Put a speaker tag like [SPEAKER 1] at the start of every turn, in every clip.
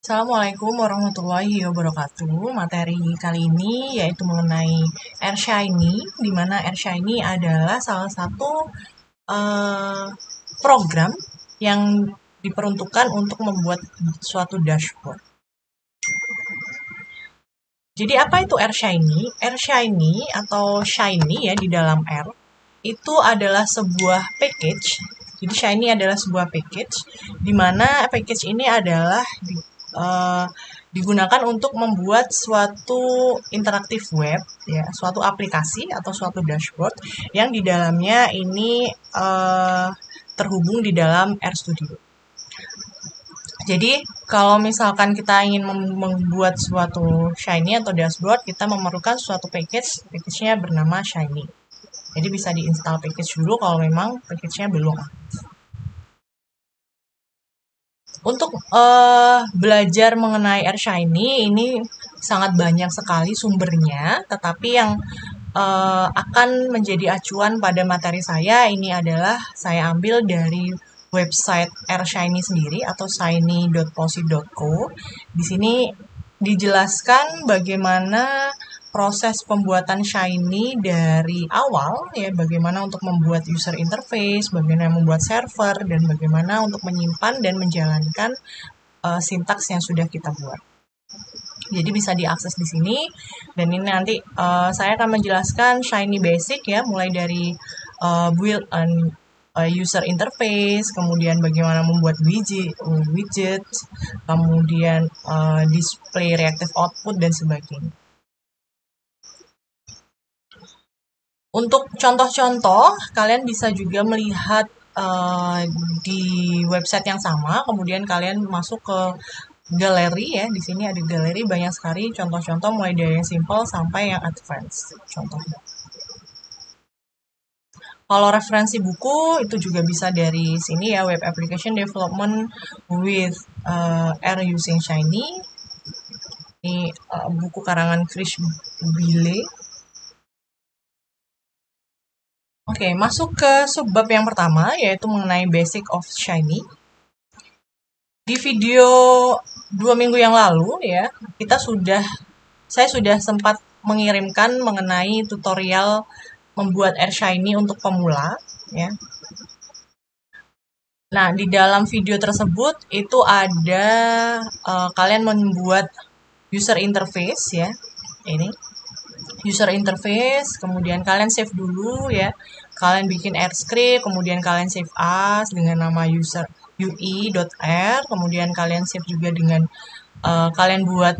[SPEAKER 1] Assalamualaikum warahmatullahi wabarakatuh. Materi kali ini yaitu mengenai AirShiny, di mana AirShiny adalah salah satu program yang diperuntukkan untuk membuat suatu dashboard. Jadi apa itu AirShiny? AirShiny atau Shiny ya di dalam R itu adalah sebuah package. Jadi Shiny adalah sebuah package di mana package ini adalah digunakan untuk membuat suatu interaktif web, ya, suatu aplikasi atau suatu dashboard yang di dalamnya ini terhubung di dalam RStudio. Jadi kalau misalkan kita ingin membuat suatu Shiny atau dashboard, kita memerlukan suatu package-nya bernama Shiny. Jadi bisa diinstal package dulu kalau memang package-nya belum. Untuk belajar mengenai AirShiny ini sangat banyak sekali sumbernya, tetapi yang akan menjadi acuan pada materi saya ini adalah saya ambil dari website AirShiny sendiri atau shiny.posi.co. Di sini dijelaskan bagaimana proses pembuatan Shiny dari awal, ya, bagaimana untuk membuat user interface, bagaimana membuat server, dan bagaimana untuk menyimpan dan menjalankan sintaks yang sudah kita buat. Jadi bisa diakses di sini, dan ini nanti saya akan menjelaskan Shiny Basic ya, mulai dari build and user interface, kemudian bagaimana membuat widget, kemudian display reactive output dan sebagainya. Untuk contoh-contoh, kalian bisa juga melihat di website yang sama, kemudian kalian masuk ke galeri ya. Di sini ada galeri banyak sekali contoh-contoh mulai dari yang simple sampai yang advance contohnya. Kalau referensi buku itu juga bisa dari sini ya, Web Application Development with R Using Shiny. Ini buku karangan Chris Bille. Oke, masuk ke subbab yang pertama, yaitu mengenai Basic of Shiny. Di video 2 minggu yang lalu ya, saya sudah sempat mengirimkan mengenai tutorial membuat AirShiny untuk pemula ya. Nah, di dalam video tersebut itu ada kalian membuat user interface ya. Ini user interface, kemudian kalian save dulu ya. Kalian bikin AirScript, kemudian kalian save as dengan nama user ui.r, kemudian kalian save juga dengan kalian buat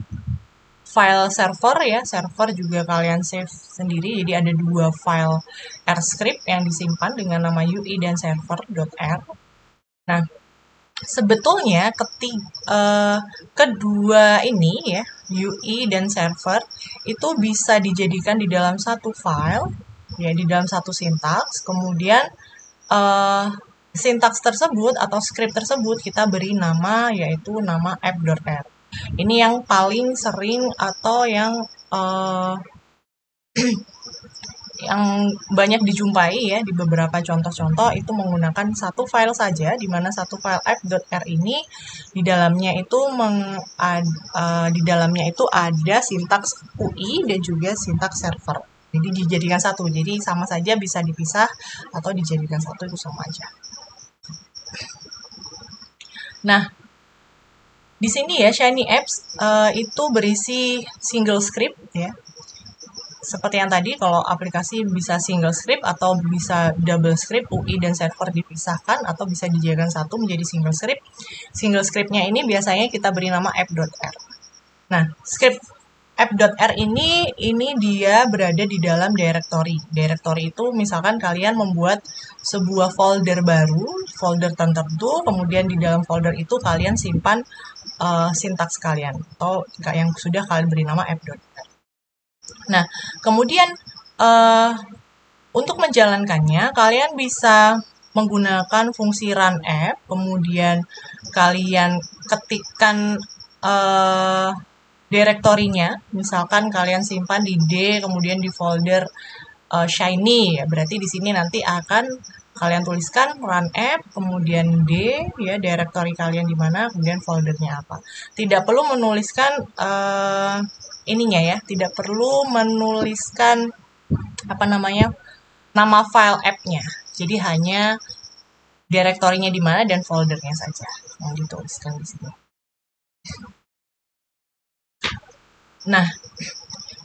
[SPEAKER 1] file server ya, server juga kalian save sendiri. Jadi ada dua file AirScript yang disimpan dengan nama ui dan server.r. Nah, sebetulnya kedua ini ya, UI dan server itu bisa dijadikan di dalam satu file ya, di dalam satu sintaks. Kemudian sintaks tersebut atau script tersebut kita beri nama, yaitu nama app.r. Ini yang paling sering atau yang yang banyak dijumpai ya di beberapa contoh-contoh itu menggunakan satu file saja, di mana satu file app.r ini di dalamnya itu ada sintaks UI dan juga sintaks server. Jadi dijadikan satu, jadi sama saja bisa dipisah atau dijadikan satu, itu sama aja. Nah, di sini ya Shiny Apps itu berisi single script ya. Seperti yang tadi, kalau aplikasi bisa single script atau bisa double script, UI dan server dipisahkan atau bisa dijadikan satu menjadi single script. Single scriptnya ini biasanya kita beri nama app.r. Nah, script app.r ini dia berada di dalam directory. Directory itu misalkan kalian membuat sebuah folder baru, folder tertentu, kemudian di dalam folder itu kalian simpan sintaks kalian atau yang sudah kalian beri nama app.r. Nah, kemudian untuk menjalankannya, kalian bisa menggunakan fungsi run app, kemudian kalian ketikkan direktorinya, misalkan kalian simpan di D, kemudian di folder Shiny, ya, berarti di sini nanti akan kalian tuliskan run app, kemudian D, ya directory kalian di mana, kemudian foldernya apa. Tidak perlu menuliskan ininya ya, tidak perlu menuliskan apa namanya nama file app-nya. Jadi hanya direktorinya di mana dan foldernya saja yang dituliskan di sini. Nah,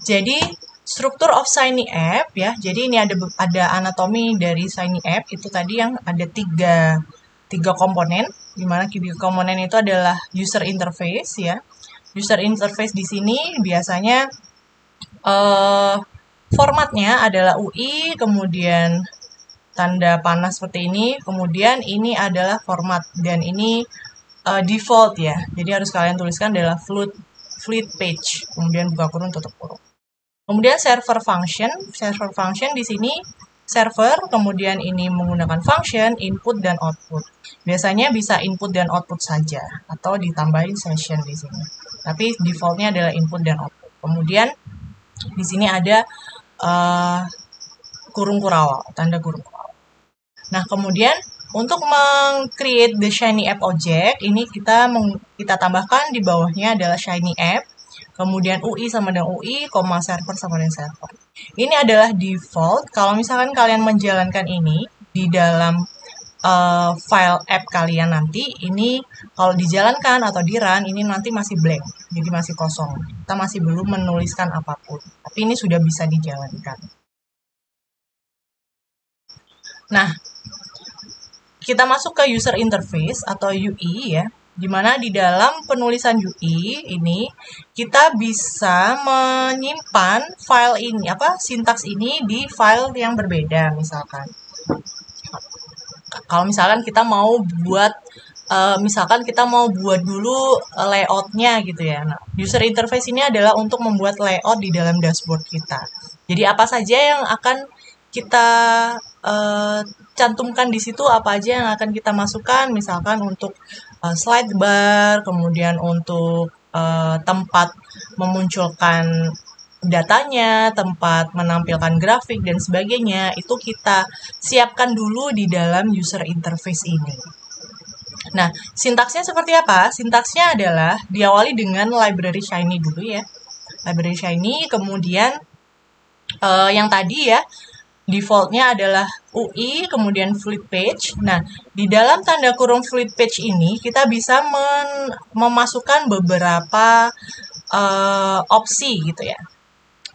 [SPEAKER 1] jadi struktur of Shiny App ya. Jadi ini ada anatomi dari Shiny App itu tadi yang ada tiga komponen, di mana tiga komponen itu adalah user interface ya. User interface di sini biasanya formatnya adalah UI, kemudian tanda panah seperti ini, kemudian ini adalah format dan ini default ya. Jadi harus kalian tuliskan adalah fluid page, kemudian buka kurung tutup kurung. Kemudian server function di sini server, kemudian ini menggunakan function input dan output. Biasanya bisa input dan output saja atau ditambahin session di sini. Tapi defaultnya adalah input dan output. Kemudian di sini ada kurung kurawal, tanda kurung kurawal. Nah, kemudian untuk meng-create the Shiny App object, ini kita tambahkan di bawahnya adalah Shiny App, kemudian UI sama dengan UI, server sama dengan server. Ini adalah default. Kalau misalkan kalian menjalankan ini di dalam file app kalian nanti, ini kalau dijalankan atau di run, ini nanti masih blank, jadi masih kosong. Kita masih belum menuliskan apapun, tapi ini sudah bisa dijalankan. Nah, kita masuk ke user interface atau UI ya, dimana di dalam penulisan UI ini kita bisa menyimpan file ini sintaks ini di file yang berbeda. Misalkan kalau misalkan kita mau buat dulu layoutnya gitu ya. Nah, user interface ini adalah untuk membuat layout di dalam dashboard kita. Jadi apa saja yang akan kita cantumkan di situ, apa aja yang akan kita masukkan, misalkan untuk slide bar, kemudian untuk tempat memunculkan datanya, tempat menampilkan grafik, dan sebagainya, itu kita siapkan dulu di dalam user interface ini. Nah, sintaksnya seperti apa? Sintaksnya adalah diawali dengan library Shiny dulu ya. Library Shiny, kemudian yang tadi ya, defaultnya adalah UI, kemudian fluid page. Nah, di dalam tanda kurung fluid page ini, kita bisa memasukkan beberapa opsi gitu ya.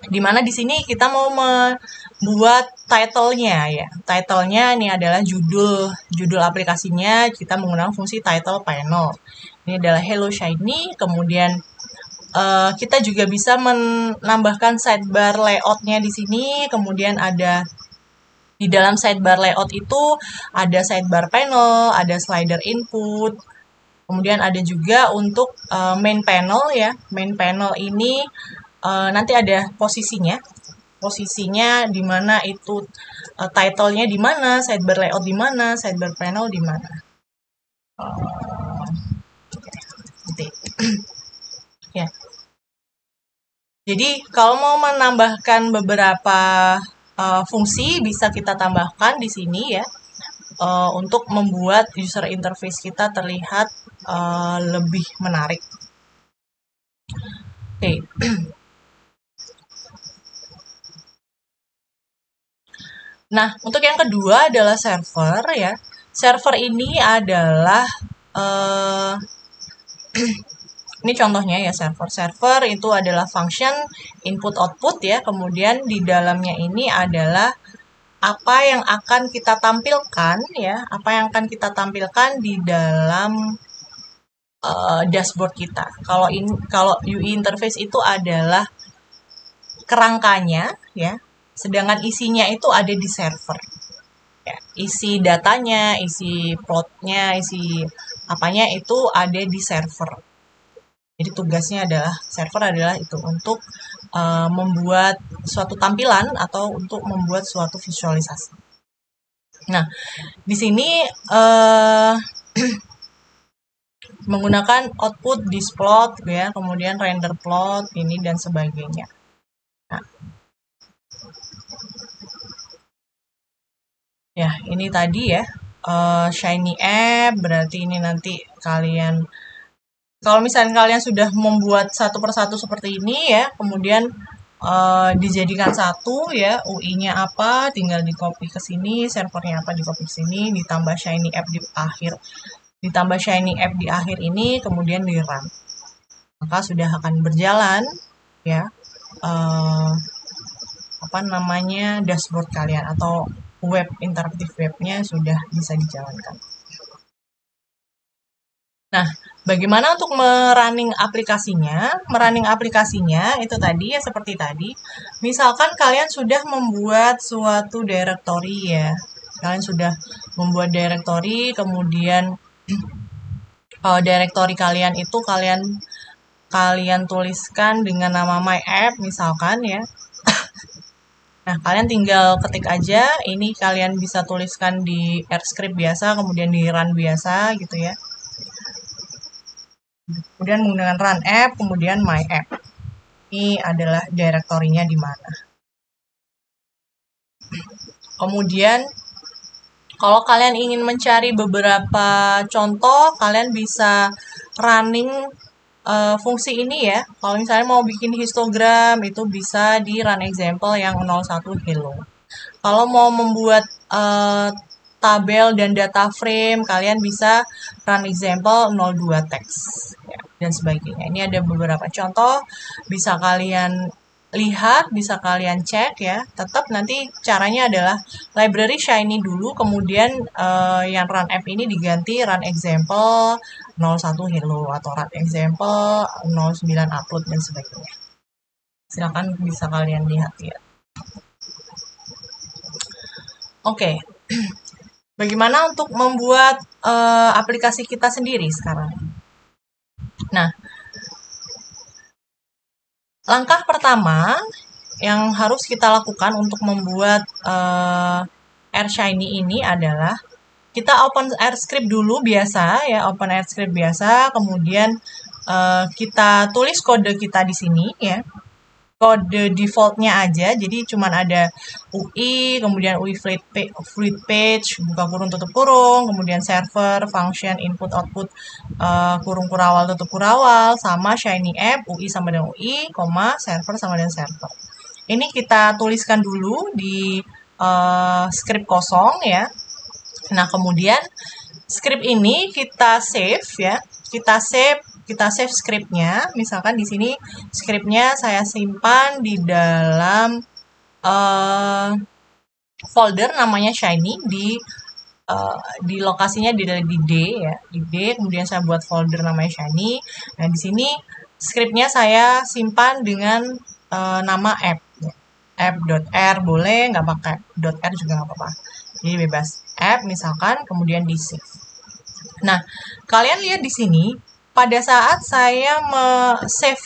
[SPEAKER 1] Dimana di sini kita mau membuat title-nya ya. Title-nya ini adalah judul aplikasinya, kita menggunakan fungsi title panel. Ini adalah Hello Shiny, kemudian kita juga bisa menambahkan sidebar layout-nya di sini, kemudian ada di dalam sidebar layout itu ada sidebar panel, ada slider input, kemudian ada juga untuk main panel ya. Main panel ini nanti ada posisinya di mana itu title-nya di mana, sidebar layout di mana, sidebar panel di mana. Ya. Jadi kalau mau menambahkan beberapa fungsi bisa kita tambahkan di sini ya, untuk membuat user interface kita terlihat lebih menarik. Oke. Nah, untuk yang kedua adalah server ya. Server ini adalah ini contohnya ya server. Server itu adalah function input output ya. Kemudian di dalamnya ini adalah apa yang akan kita tampilkan ya. Apa yang akan kita tampilkan di dalam dashboard kita. Kalau UI interface itu adalah kerangkanya ya. Sedangkan isinya itu ada di server. Ya, isi datanya, isi plotnya, isi apanya itu ada di server. Jadi tugasnya adalah server adalah itu untuk membuat suatu tampilan atau untuk membuat suatu visualisasi. Nah, di sini menggunakan output displot ya, kemudian render plot ini dan sebagainya. Nah, Ya, ini tadi ya, Shiny App, berarti ini nanti kalian, kalau misalnya kalian sudah membuat satu persatu seperti ini ya, kemudian dijadikan satu ya, UI-nya apa, tinggal di copy ke sini, servernya apa di copy ke sini, ditambah Shiny App di akhir, ditambah Shiny App di akhir ini, kemudian di run. Maka sudah akan berjalan ya, eh, apa namanya, dashboard kalian atau web interaktif webnya sudah bisa dijalankan. Nah, bagaimana untuk merunning aplikasinya? Merunning aplikasinya itu tadi ya seperti tadi. Misalkan kalian sudah membuat suatu directory ya. Kalian sudah membuat directory, kemudian directory kalian itu kalian tuliskan dengan nama my app misalkan ya. Nah, kalian tinggal ketik aja, ini kalian bisa tuliskan di AirScript biasa, kemudian di run biasa gitu ya. Kemudian menggunakan run app, kemudian my app. Ini adalah direktorinya di mana. Kemudian kalau kalian ingin mencari beberapa contoh, kalian bisa running fungsi ini ya. Kalau misalnya mau bikin histogram, itu bisa di run example yang 01 hello. Kalau mau membuat tabel dan data frame, kalian bisa run example 02 text ya, dan sebagainya. Ini ada beberapa contoh, bisa kalian lihat, bisa kalian cek ya. Tetap nanti caranya adalah library Shiny dulu, kemudian yang run app ini diganti run example 01 hello atau run example 09 upload dan sebagainya. Silakan bisa kalian lihat ya. Oke. Bagaimana untuk membuat aplikasi kita sendiri sekarang? Nah, langkah pertama yang harus kita lakukan untuk membuat AirShiny ini adalah kita open AirScript dulu biasa ya, open AirScript biasa, kemudian kita tulis kode kita di sini ya. Kode defaultnya aja, jadi cuman ada UI, kemudian UI fluid page, buka kurung tutup kurung, kemudian server, function, input output, kurung kurawal tutup kurawal, sama Shiny app, UI sama dengan UI, koma, server sama dengan server. Ini kita tuliskan dulu di script kosong ya. Nah, kemudian script ini kita save ya, kita save scriptnya. Misalkan di sini scriptnya saya simpan di dalam folder namanya Shiny di lokasinya di D ya, di D. Kemudian saya buat folder namanya Shiny. Nah, di sini scriptnya saya simpan dengan nama app. App.r boleh, nggak pakai .r juga nggak apa-apa. Jadi bebas. App misalkan, kemudian di save. Nah, kalian lihat di sini, pada saat saya save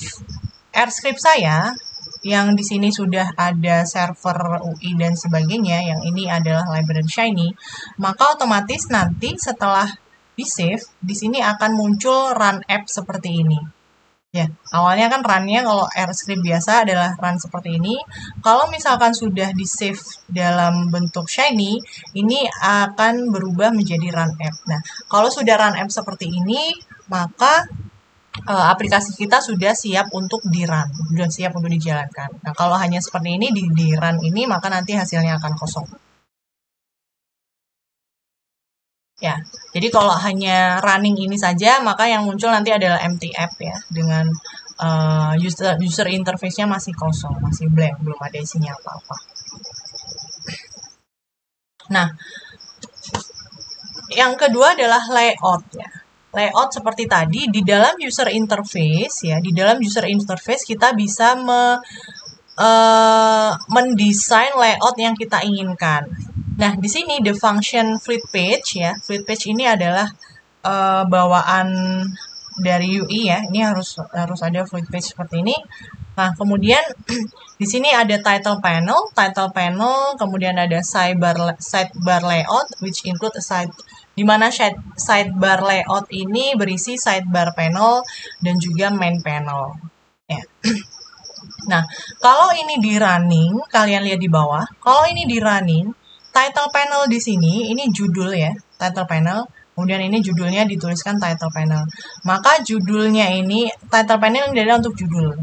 [SPEAKER 1] AirScript saya, yang di sini sudah ada server UI dan sebagainya, yang ini adalah library Shiny, maka otomatis nanti setelah di save, di sini akan muncul run app seperti ini. Ya, awalnya kan run-nya kalau AirScript biasa adalah run seperti ini. Kalau misalkan sudah di-save dalam bentuk Shiny, ini akan berubah menjadi run app. Nah, kalau sudah run app seperti ini, maka aplikasi kita sudah siap untuk di-run, sudah siap untuk dijalankan. Nah, kalau hanya seperti ini, di-run ini, maka nanti hasilnya akan kosong. Ya, jadi kalau hanya running ini saja, maka yang muncul nanti adalah empty app ya, dengan user interface-nya masih kosong, masih blank, belum ada isinya apa-apa. Nah, yang kedua adalah layout ya. Layout seperti tadi, di dalam user interface ya, di dalam user interface kita bisa mendesain layout yang kita inginkan. Nah, di sini the function fluid page ya. Fluid page ini adalah bawaan dari UI ya. Ini harus ada fluid page seperti ini. Nah, kemudian di sini ada title panel, kemudian ada sidebar layout which include a side, di mana sidebar layout ini berisi sidebar panel dan juga main panel. Ya. Nah, kalau ini di running, kalian lihat di bawah, kalau ini di running, title panel di sini, ini judul ya, title panel. Kemudian ini judulnya dituliskan title panel. Maka judulnya ini, title panel ini adalah untuk judul.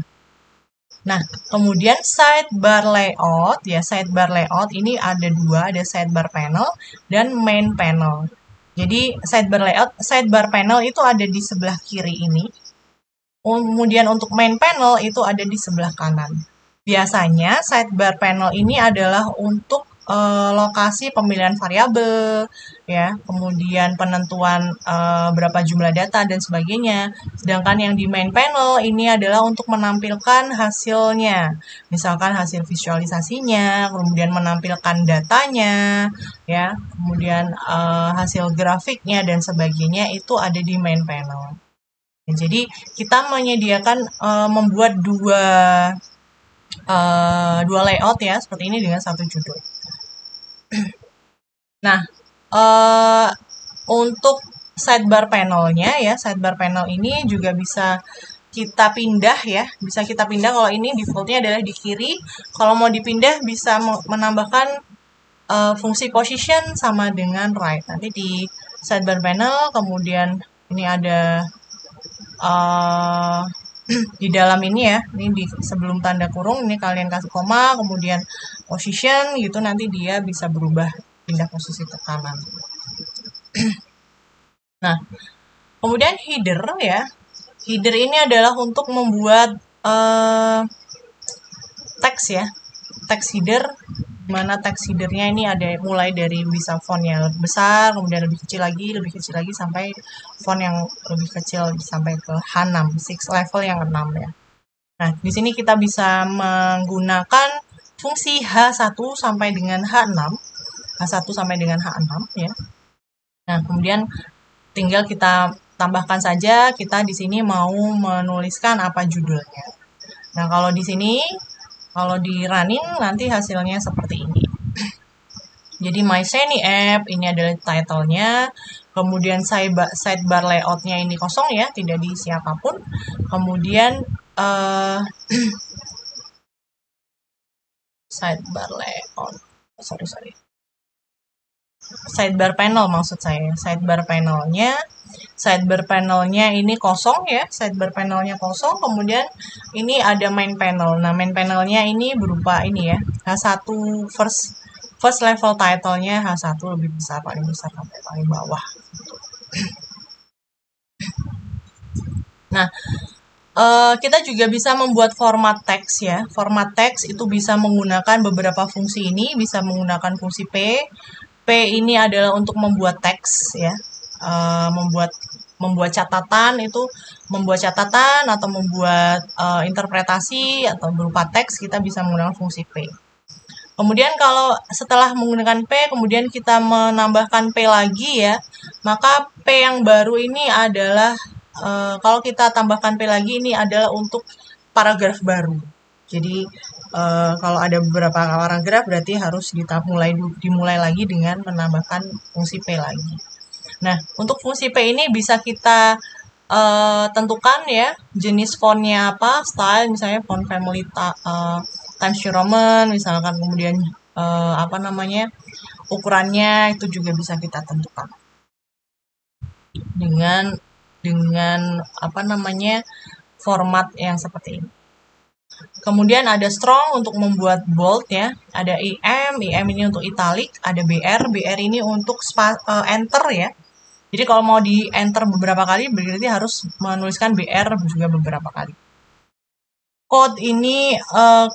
[SPEAKER 1] Nah, kemudian sidebar layout, ya sidebar layout ini ada dua, ada sidebar panel dan main panel. Jadi sidebar layout, sidebar panel itu ada di sebelah kiri ini. Kemudian untuk main panel itu ada di sebelah kanan. Biasanya sidebar panel ini adalah untuk lokasi pemilihan variabel, ya, kemudian penentuan berapa jumlah data dan sebagainya. Sedangkan yang di main panel ini adalah untuk menampilkan hasilnya, misalkan hasil visualisasinya, kemudian menampilkan datanya, ya, kemudian hasil grafiknya dan sebagainya itu ada di main panel. Jadi kita menyediakan membuat dua layout ya seperti ini dengan satu judul. Nah, untuk sidebar panelnya ya, sidebar panel ini juga bisa kita pindah ya, bisa kita pindah. Kalau ini defaultnya adalah di kiri, kalau mau dipindah bisa menambahkan fungsi position sama dengan right. Nanti di sidebar panel, kemudian ini ada di dalam ini ya, ini di sebelum tanda kurung ini kalian kasih koma, kemudian position gitu, nanti dia bisa berubah pindah posisi ke kanan. Nah, kemudian header ya, header ini adalah untuk membuat teks ya, teks header, mana teks headernya ini ada mulai dari bisa font yang lebih besar, kemudian lebih kecil lagi sampai font yang lebih kecil sampai ke H6, 6 level yang 6 ya. Nah, di sini kita bisa menggunakan fungsi H1 sampai dengan H6, H1 sampai dengan H6 ya. Nah, kemudian tinggal kita tambahkan saja kita di sini mau menuliskan apa judulnya. Nah, kalau di sini kalau di running nanti hasilnya seperti ini. Jadi My Shiny App ini adalah title-nya, kemudian sidebar layout-nya ini kosong ya, tidak diisi apapun. Kemudian sidebar layout, sorry. Sidebar panel maksud saya, sidebar panelnya ini kosong ya, sidebar panelnya kosong, kemudian ini ada main panel. Nah, main panelnya ini berupa ini ya, H1 first level title-nya H1 lebih besar, paling besar sampai paling bawah. Nah, kita juga bisa membuat format teks ya. Format teks itu bisa menggunakan beberapa fungsi ini, bisa menggunakan fungsi P. P ini adalah untuk membuat teks ya, membuat catatan itu, membuat catatan atau membuat interpretasi atau berupa teks, kita bisa menggunakan fungsi P. Kemudian kalau setelah menggunakan P, kemudian kita menambahkan P lagi ya, maka P yang baru ini adalah kalau kita tambahkan P lagi ini adalah untuk paragraf baru. Jadi kalau ada beberapa paragraf berarti harus dimulai lagi dengan menambahkan fungsi P lagi. Nah, untuk fungsi P ini bisa kita tentukan ya jenis fontnya apa, style misalnya font family Times New Roman misalkan, kemudian ukurannya itu juga bisa kita tentukan dengan format yang seperti ini. Kemudian ada strong untuk membuat bold ya, ada IM ini untuk italic, ada BR ini untuk enter ya. Jadi kalau mau di enter beberapa kali berarti harus menuliskan BR juga beberapa kali. Code ini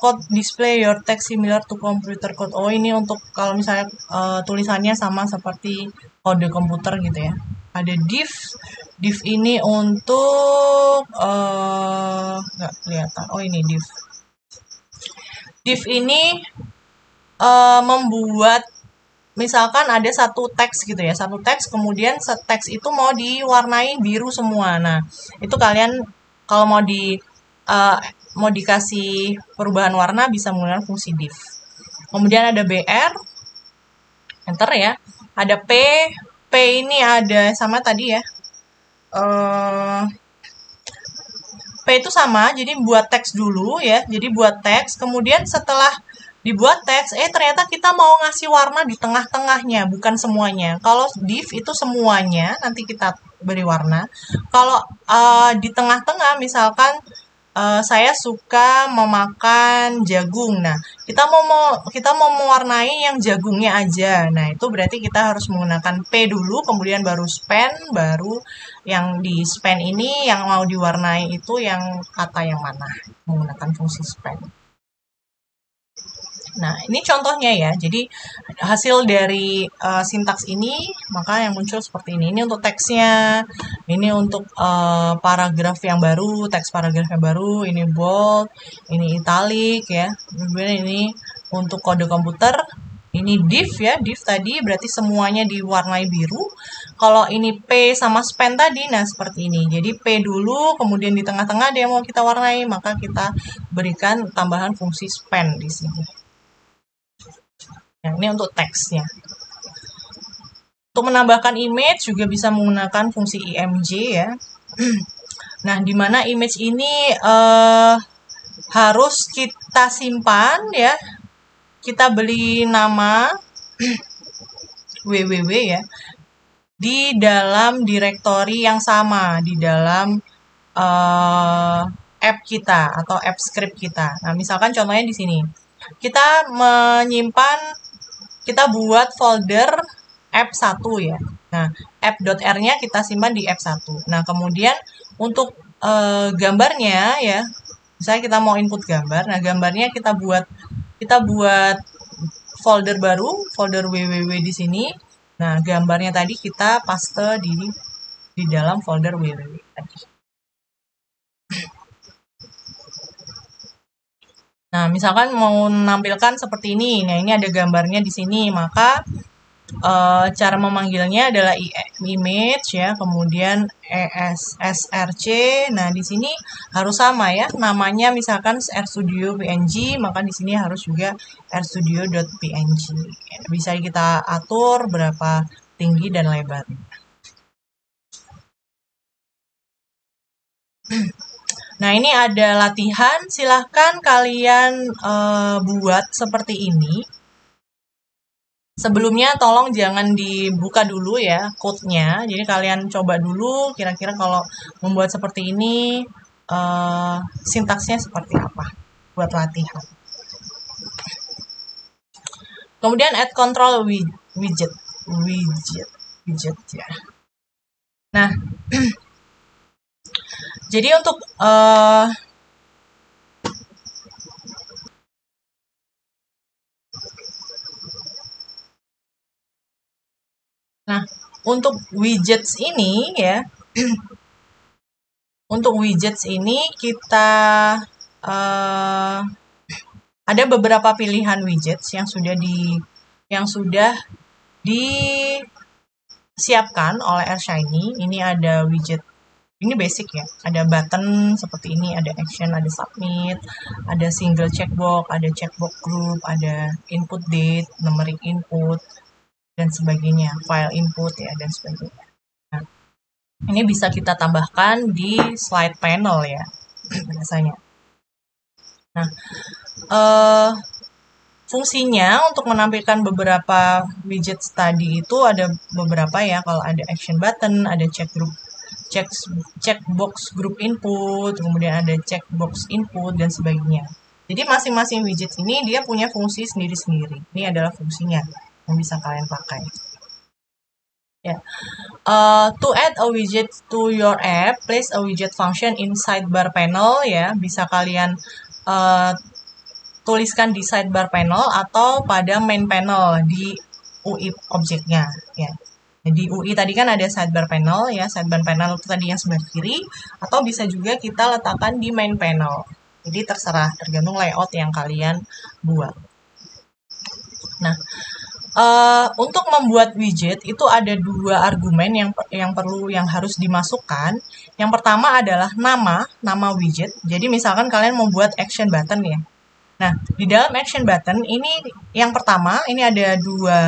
[SPEAKER 1] code display your text similar to computer code. Oh, ini untuk kalau misalnya tulisannya sama seperti kode komputer gitu ya. Ada div ini untuk nggak kelihatan. Oh, ini div ini membuat misalkan ada satu teks gitu ya, satu teks, kemudian teks itu mau diwarnai biru semua. Nah, itu kalian kalau mau dikasih perubahan warna bisa menggunakan fungsi div. Kemudian ada BR, enter ya. Ada P ini ada sama tadi ya. P itu sama, jadi buat teks dulu ya. Jadi buat teks, kemudian setelah dibuat teks, ternyata kita mau ngasih warna di tengah-tengahnya, bukan semuanya. Kalau div itu semuanya, nanti kita beri warna. Kalau di tengah-tengah, misalkan saya suka memakan jagung. Nah, kita mau mewarnai yang jagungnya aja. Nah, itu berarti kita harus menggunakan P dulu, kemudian baru span, baru yang di span ini yang mau diwarnai itu yang kata yang mana, menggunakan fungsi span. Nah, ini contohnya ya. Jadi, hasil dari sintaks ini, maka yang muncul seperti ini. Ini untuk teksnya, ini untuk paragraf yang baru, teks paragraf yang baru, ini bold, ini italic ya. Kemudian ini untuk kode komputer, ini div ya, div tadi berarti semuanya diwarnai biru. Kalau ini P sama span tadi, nah seperti ini. Jadi P dulu, kemudian di tengah-tengah dia mau kita warnai, maka kita berikan tambahan fungsi span di sini. Nah, ini untuk teksnya. Untuk menambahkan image juga bisa menggunakan fungsi img ya. Nah, di mana image ini harus kita simpan ya. Kita beli nama www ya di dalam direktori yang sama di dalam app kita atau app script kita. Nah, misalkan contohnya di sini. Kita buat folder app1 ya. Nah, app.r-nya kita simpan di app1. Nah, kemudian untuk gambarnya ya, misalnya kita mau input gambar, nah gambarnya kita buat folder baru, folder www di sini. Nah, gambarnya tadi kita paste di dalam folder www tadi. Nah, misalkan mau menampilkan seperti ini. Nah, ini ada gambarnya di sini, maka cara memanggilnya adalah image ya, kemudian ESSRC. Nah, di sini harus sama ya, namanya misalkan RStudio PNG, maka di sini harus juga rstudio.png. Bisa kita atur berapa tinggi dan lebarnya. Nah, ini ada latihan, silahkan kalian buat seperti ini. Sebelumnya tolong jangan dibuka dulu ya code-nya. Jadi kalian coba dulu kira-kira kalau membuat seperti ini sintaksnya seperti apa buat latihan. Kemudian add control widget ya. Nah, jadi untuk nah, untuk widgets ini ya, untuk widgets ini kita ada beberapa pilihan widgets yang sudah disiapkan oleh AirShiny. Ini ada widget, ini basic ya, ada button seperti ini, ada action, ada submit, ada single checkbox, ada checkbox group, ada input date, numeric input, dan sebagainya, file input ya, dan sebagainya. Nah, ini bisa kita tambahkan di slide panel ya, biasanya. Nah, fungsinya untuk menampilkan beberapa widget tadi itu ada beberapa ya. Kalau ada action button, ada checkbox group input, kemudian ada checkbox input dan sebagainya. Jadi masing-masing widget ini dia punya fungsi sendiri-sendiri. Ini adalah fungsinya yang bisa kalian pakai. Ya. To add a widget to your app, place a widget function in sidebar panel ya. Bisa kalian tuliskan di sidebar panel atau pada main panel di UI objeknya ya. Di UI tadi kan ada sidebar panel ya, sidebar panel itu tadi yang sebelah kiri, atau bisa juga kita letakkan di main panel. Jadi terserah, tergantung layout yang kalian buat. Nah, untuk membuat widget itu ada dua argumen yang harus dimasukkan. Yang pertama adalah nama widget. Jadi misalkan kalian mau buat action button ya. Nah, di dalam action button ini yang pertama, ini ada dua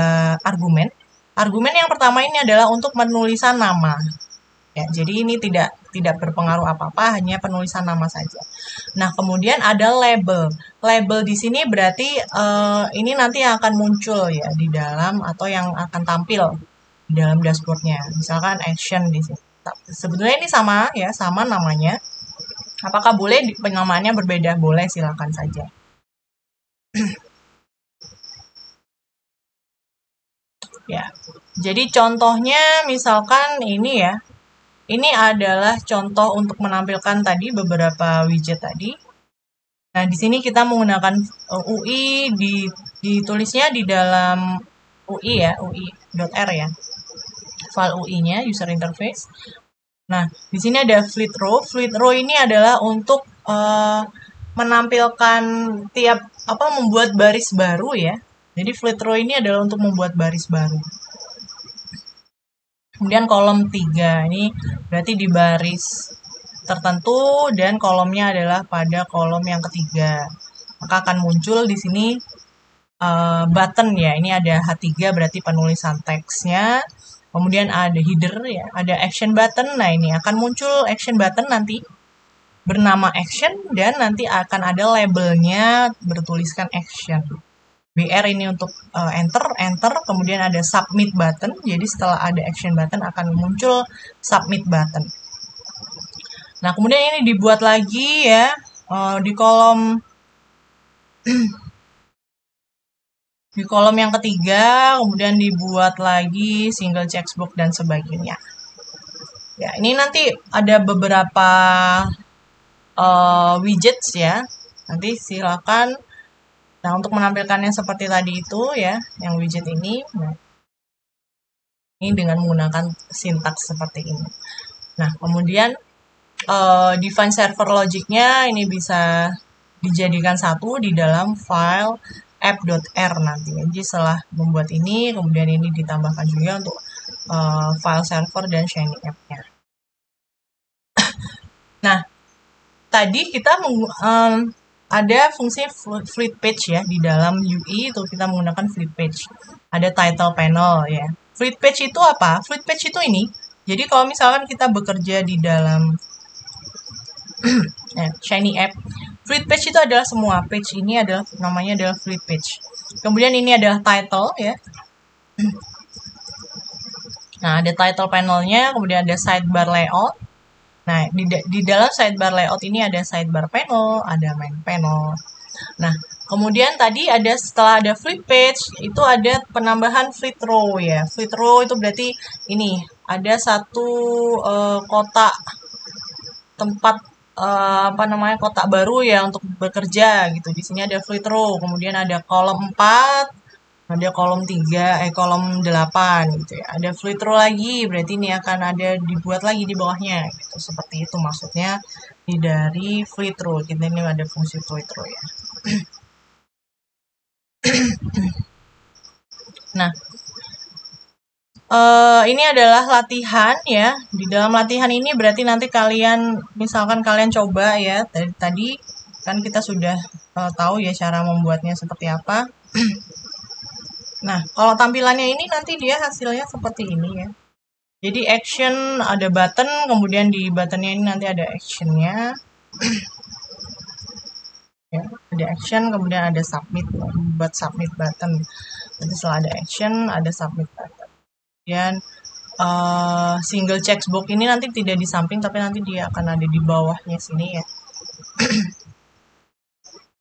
[SPEAKER 1] argumen. Argumen yang pertama ini adalah untuk penulisan nama. Ya, jadi ini tidak berpengaruh apa-apa, hanya penulisan nama saja. Nah, kemudian ada label. Label di sini berarti ini nanti yang akan muncul ya di dalam atau yang akan tampil di dalam dashboardnya. Misalkan action di sini. Sebetulnya ini sama ya, sama namanya. Apakah boleh penyamaannya berbeda? Boleh, silakan saja. Ya. Jadi contohnya misalkan ini ya. Ini adalah contoh untuk menampilkan tadi beberapa widget tadi. Nah, di sini kita menggunakan UI ditulisnya di dalam UI ya, UI.R ya. File UI-nya, user interface. Nah, di sini ada fleet row. Fleet row ini adalah untuk menampilkan membuat baris baru ya. Jadi fleet row ini adalah untuk membuat baris baru. Kemudian kolom 3 ini berarti di baris tertentu dan kolomnya adalah pada kolom yang ketiga. Maka akan muncul di sini button ya. Ini ada H3 berarti penulisan teksnya. Kemudian ada header ya, ada action button. Nah, ini akan muncul action button nanti bernama action dan nanti akan ada labelnya bertuliskan action. BR ini untuk enter, kemudian ada submit button. Jadi setelah ada action button akan muncul submit button. Nah, kemudian ini dibuat lagi ya di kolom yang ketiga, kemudian dibuat lagi single checkbox dan sebagainya. Ya, ini nanti ada beberapa widgets ya. Nanti silakan. Nah, untuk menampilkannya seperti tadi itu ya, yang widget ini. Nah, ini dengan menggunakan sintaks seperti ini. Nah, kemudian define server logicnya ini bisa dijadikan satu di dalam file app.r nanti. Jadi setelah membuat ini, kemudian ini ditambahkan juga untuk file server dan Shiny app-nya. Nah, tadi kita ada fungsi flip page ya di dalam UI itu kita menggunakan flip page. Ada title panel ya. Flip page itu apa? Flip page itu ini. Jadi kalau misalkan kita bekerja di dalam Shiny app, flip page itu adalah semua page ini adalah namanya adalah flip page. Kemudian ini adalah title ya. Nah, ada title panelnya, kemudian ada sidebar layout. Nah, di dalam sidebar layout ini ada sidebar panel, ada main panel. Nah, kemudian tadi ada setelah ada flip page, itu ada penambahan fleet row ya. Fleet row itu berarti ini, ada satu kotak tempat kotak baru ya untuk bekerja gitu. Di sini ada fleet row, kemudian ada kolom 4, ada kolom 3, kolom 8 gitu ya. Ada fleet row lagi, berarti ini akan ada dibuat lagi di bawahnya gitu. Seperti itu maksudnya dari fleet row. Kita ini ada fungsi fleet row ya. Nah, ini adalah latihan ya. Di dalam latihan ini berarti nanti kalian, misalkan kalian coba ya, tadi kan kita sudah tahu ya cara membuatnya seperti apa. Nah, kalau tampilannya ini nanti dia hasilnya seperti ini ya. Jadi action ada button, kemudian di buttonnya ini nanti ada actionnya. Ya, ada action, kemudian ada submit, buat submit button. Nanti setelah ada action, ada submit button. Kemudian single checkbox ini nanti tidak di samping, tapi nanti dia akan ada di bawahnya sini ya.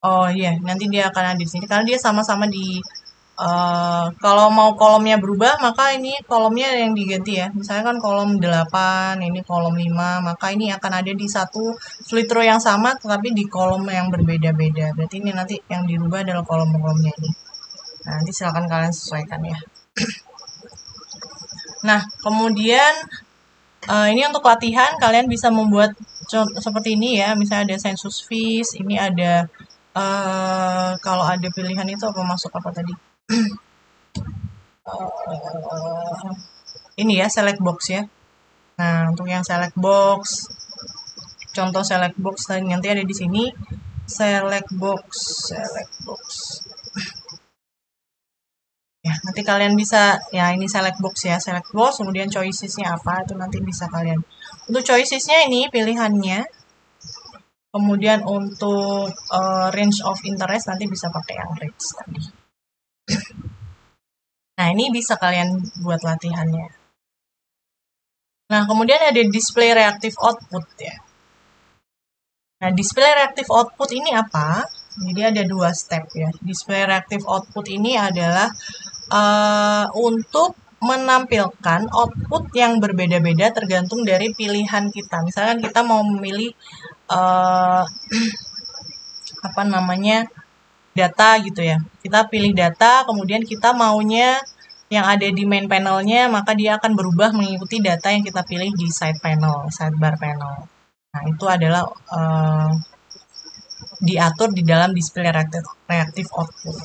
[SPEAKER 1] Oh iya, nanti dia akan ada di sini karena dia sama-sama di kalau mau kolomnya berubah, maka ini kolomnya yang diganti ya. Misalnya kan kolom 8, ini kolom 5, maka ini akan ada di satu fleet row yang sama, tetapi di kolom yang berbeda-beda. Berarti ini nanti yang dirubah adalah kolom-kolomnya ini. Nah, nanti silakan kalian sesuaikan ya. Nah, kemudian ini untuk latihan, kalian bisa membuat seperti ini ya. Misalnya ada census fees, ini ada kalau ada pilihan itu apa masuk apa tadi? Ini ya select box ya. Nah, untuk yang select box, contoh select box nanti ada di sini select box. Ya, nanti kalian bisa ya ini select box ya, select box kemudian choicesnya apa itu nanti bisa kalian Untuk choicesnya ini pilihannya. Kemudian untuk range of interest nanti bisa pakai yang range tadi. Nah, ini bisa kalian buat latihannya. Nah, kemudian ada display reactive output ya. Nah, display reactive output ini apa? Jadi ada 2 step ya. Display reactive output ini adalah untuk menampilkan output yang berbeda-beda tergantung dari pilihan kita. Misalkan kita mau memilih apa namanya data gitu ya. Kita pilih data, kemudian kita maunya yang ada di main panelnya, maka dia akan berubah mengikuti data yang kita pilih di side panel, sidebar panel. Nah, itu adalah diatur di dalam display reactive output.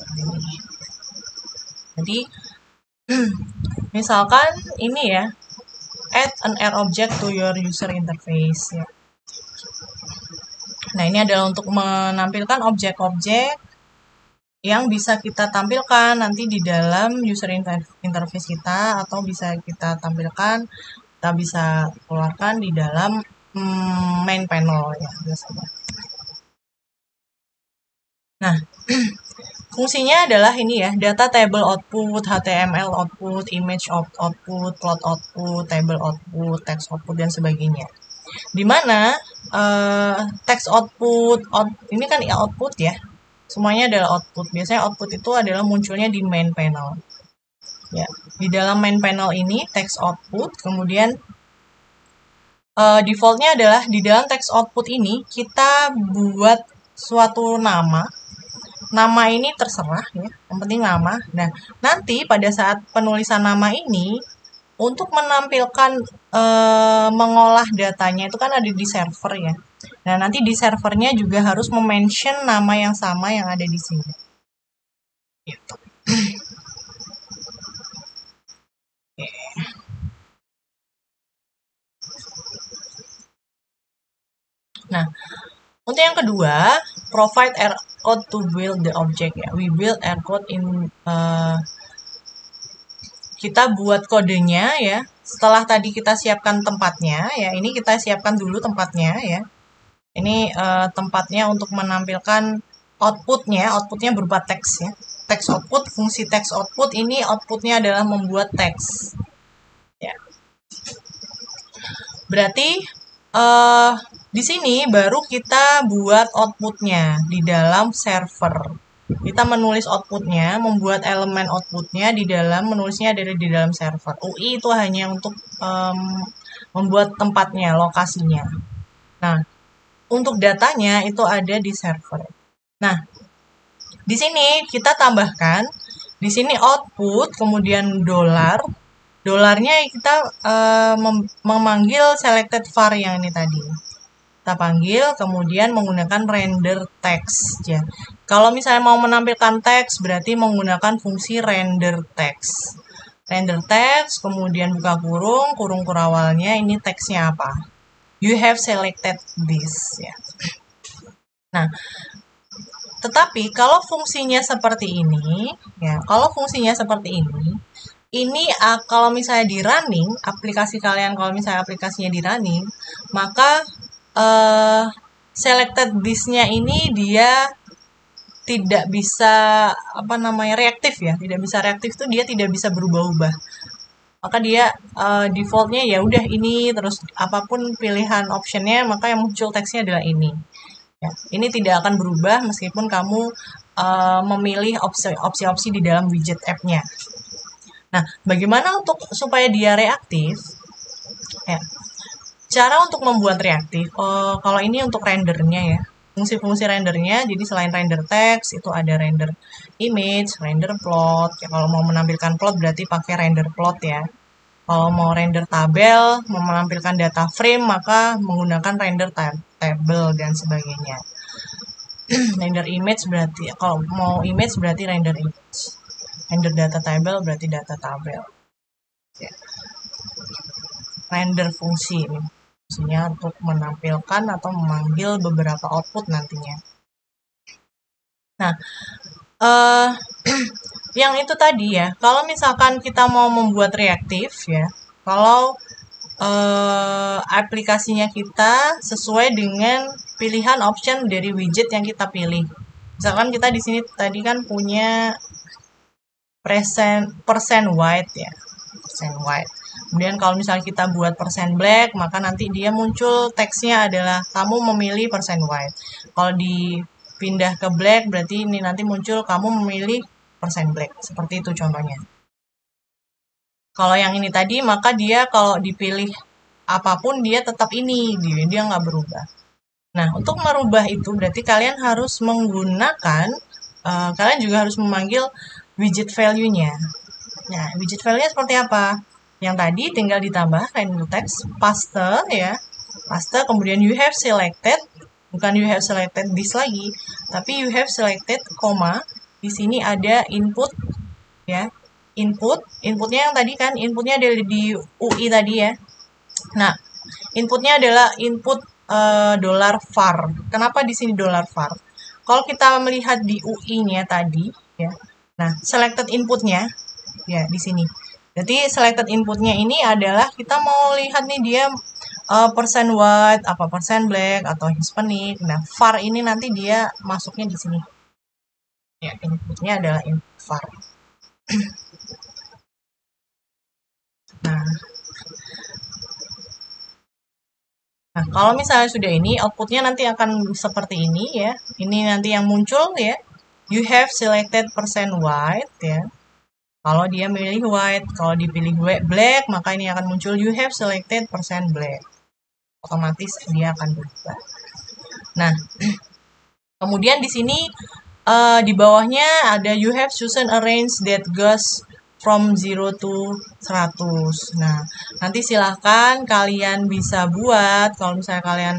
[SPEAKER 1] Jadi, misalkan ini ya, add an air object to your user interface ya. Nah, ini adalah untuk menampilkan objek-objek yang bisa kita tampilkan nanti di dalam user interface kita, atau bisa kita tampilkan, kita bisa keluarkan di dalam main panel ya biasanya. Nah, fungsinya adalah ini ya, data table output, HTML output, image output, plot output, table output, text output, dan sebagainya. Dimana text output, ini kan output ya, semuanya adalah output. Biasanya output itu adalah munculnya di main panel. Ya, di dalam main panel ini text output, kemudian defaultnya adalah di dalam text output ini kita buat suatu nama. Nama ini terserah ya, yang penting nama. Nah, nanti pada saat penulisan nama ini untuk menampilkan mengolah datanya itu kan ada di server ya. Nah, nanti di servernya juga harus mention nama yang sama yang ada di sini. Gitu. Nah, untuk yang kedua, provide error code to build the object ya. We build error code in kita buat kodenya ya. Setelah tadi kita siapkan tempatnya ya, ini kita siapkan dulu tempatnya ya. Ini tempatnya untuk menampilkan outputnya berupa teks ya. Text output, fungsi text output ini outputnya adalah membuat teks. Ya. Berarti di sini baru kita buat outputnya di dalam server. Kita menulis outputnya, membuat elemen outputnya di dalam, menulisnya ada di dalam server. UI itu hanya untuk membuat tempatnya, lokasinya. Nah, untuk datanya itu ada di server. Nah, di sini kita tambahkan, di sini output, kemudian dolar. Dolarnya kita memanggil selected var yang ini tadi. Kita panggil, kemudian menggunakan render text ya. Kalau misalnya mau menampilkan teks, berarti menggunakan fungsi render text. Render text, kemudian buka kurung, kurung kurawalnya, ini teksnya apa? You have selected this ya. Nah, tetapi kalau fungsinya seperti ini, ya, kalau fungsinya seperti ini kalau misalnya di running, aplikasi kalian kalau misalnya aplikasinya di running, maka selected this-nya ini dia tidak bisa reaktif ya, tidak bisa reaktif tuh dia tidak bisa berubah-ubah. Maka dia defaultnya ya udah ini, terus apapun pilihan optionnya maka yang muncul teksnya adalah ini. Ya, ini tidak akan berubah meskipun kamu memilih opsi-opsi di dalam widget app-nya. Nah, bagaimana untuk supaya dia reaktif? Ya, cara untuk membuat reaktif, kalau ini untuk rendernya ya, fungsi-fungsi rendernya, jadi selain render text, itu ada render image, render plot. Ya, kalau mau menampilkan plot berarti pakai render plot ya. Kalau mau render tabel, mau menampilkan data frame, maka menggunakan render table dan sebagainya. Render image berarti, kalau mau image berarti render image. Render data table berarti data tabel. Ya. Render fungsi ini. Fungsinya untuk menampilkan atau memanggil beberapa output nantinya. Nah, yang itu tadi ya, kalau misalkan kita mau membuat reaktif ya, kalau aplikasinya kita sesuai dengan pilihan option dari widget yang kita pilih. Misalkan kita di sini tadi kan punya persen white ya, persen white. Kemudian kalau misalnya kita buat persen black, maka nanti dia muncul teksnya adalah kamu memilih persen white. Kalau dipindah ke black, berarti ini nanti muncul kamu memilih persen black. Seperti itu contohnya. Kalau yang ini tadi, maka dia kalau dipilih apapun dia tetap ini, dia nggak berubah. Nah, untuk merubah itu berarti kalian harus menggunakan, kalian juga harus memanggil widget value-nya. Nah, widget value-nya seperti apa? Yang tadi tinggal ditambah random text, paste ya, paste, kemudian you have selected, bukan you have selected this lagi, tapi you have selected, koma, di sini ada input ya, inputnya yang tadi kan, inputnya ada di UI tadi ya. Nah, inputnya adalah input $var. Kenapa di sini $var? Kalau kita melihat di UI-nya tadi, ya, nah selected inputnya, ya di sini. Jadi selected inputnya ini adalah kita mau lihat nih dia persen white, apa persen black atau Hispanic. Nah, var ini nanti dia masuknya di sini. Ya, inputnya adalah input var. Nah, kalau misalnya sudah ini, outputnya nanti akan seperti ini ya. Ini nanti yang muncul ya. You have selected percent white ya. Kalau dia milih white, kalau dipilih black, maka ini akan muncul you have selected percent black. Otomatis dia akan berubah. Nah, kemudian di sini di bawahnya ada you have chosen a range that goes from 0 to 100. Nah, nanti silahkan kalian bisa buat, kalau misalnya kalian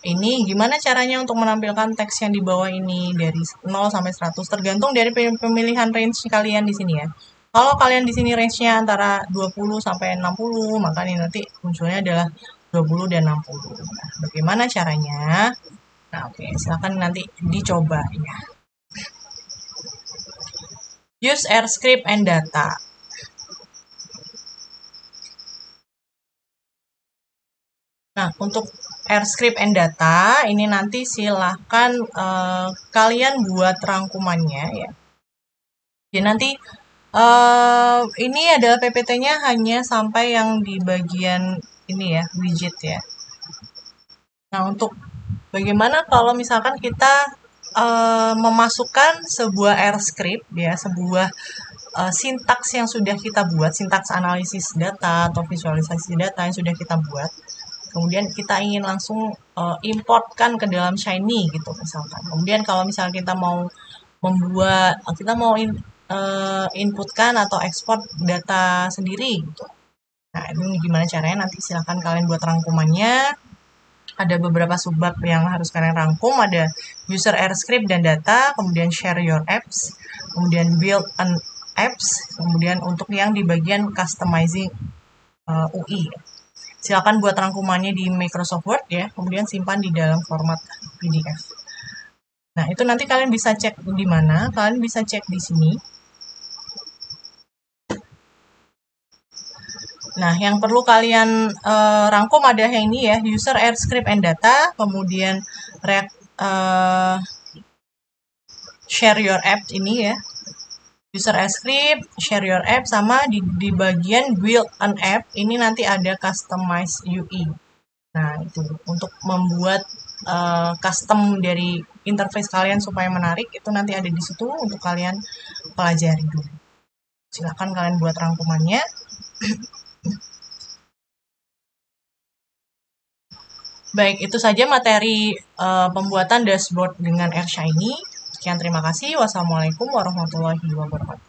[SPEAKER 1] ini, gimana caranya untuk menampilkan teks yang di bawah ini dari 0 sampai 100, tergantung dari pemilihan range kalian di sini ya. Kalau kalian di sini range-nya antara 20 sampai 60, maka ini nanti munculnya adalah 20 dan 60. Nah, bagaimana caranya? Nah, oke, silahkan nanti dicoba ya. Use AirScript and data. Nah, untuk AirScript and data, ini nanti silahkan kalian buat rangkumannya ya. Jadi nanti ini adalah PPT-nya hanya sampai yang di bagian ini ya, widget ya. Nah, untuk bagaimana kalau misalkan kita memasukkan sebuah AirScript ya, sebuah sintaks yang sudah kita buat, sintaks analisis data atau visualisasi data yang sudah kita buat, kemudian kita ingin langsung importkan ke dalam Shiny gitu misalkan. Kemudian kalau misalnya kita mau membuat, kita mau inputkan atau ekspor data sendiri gitu. Nah, ini gimana caranya? Nanti silahkan kalian buat rangkumannya. Ada beberapa subbab yang harus kalian rangkum, ada user AirScript dan data, kemudian share your apps, kemudian build an apps, kemudian untuk yang di bagian customizing UI. Silakan buat rangkumannya di Microsoft Word ya, kemudian simpan di dalam format PDF. Nah, itu nanti kalian bisa cek di mana? Kalian bisa cek di sini. Nah, yang perlu kalian rangkum ada yang ini ya, user AirScript and data, kemudian share your app ini ya, user AirScript, share your app, sama di bagian build an app ini nanti ada customize UI. Nah, itu untuk membuat custom dari interface kalian supaya menarik, itu nanti ada di situ untuk kalian pelajari dulu. Silakan kalian buat rangkumannya. Baik, itu saja materi pembuatan dashboard dengan AirShiny. Sekian, terima kasih. Wassalamualaikum warahmatullahi wabarakatuh.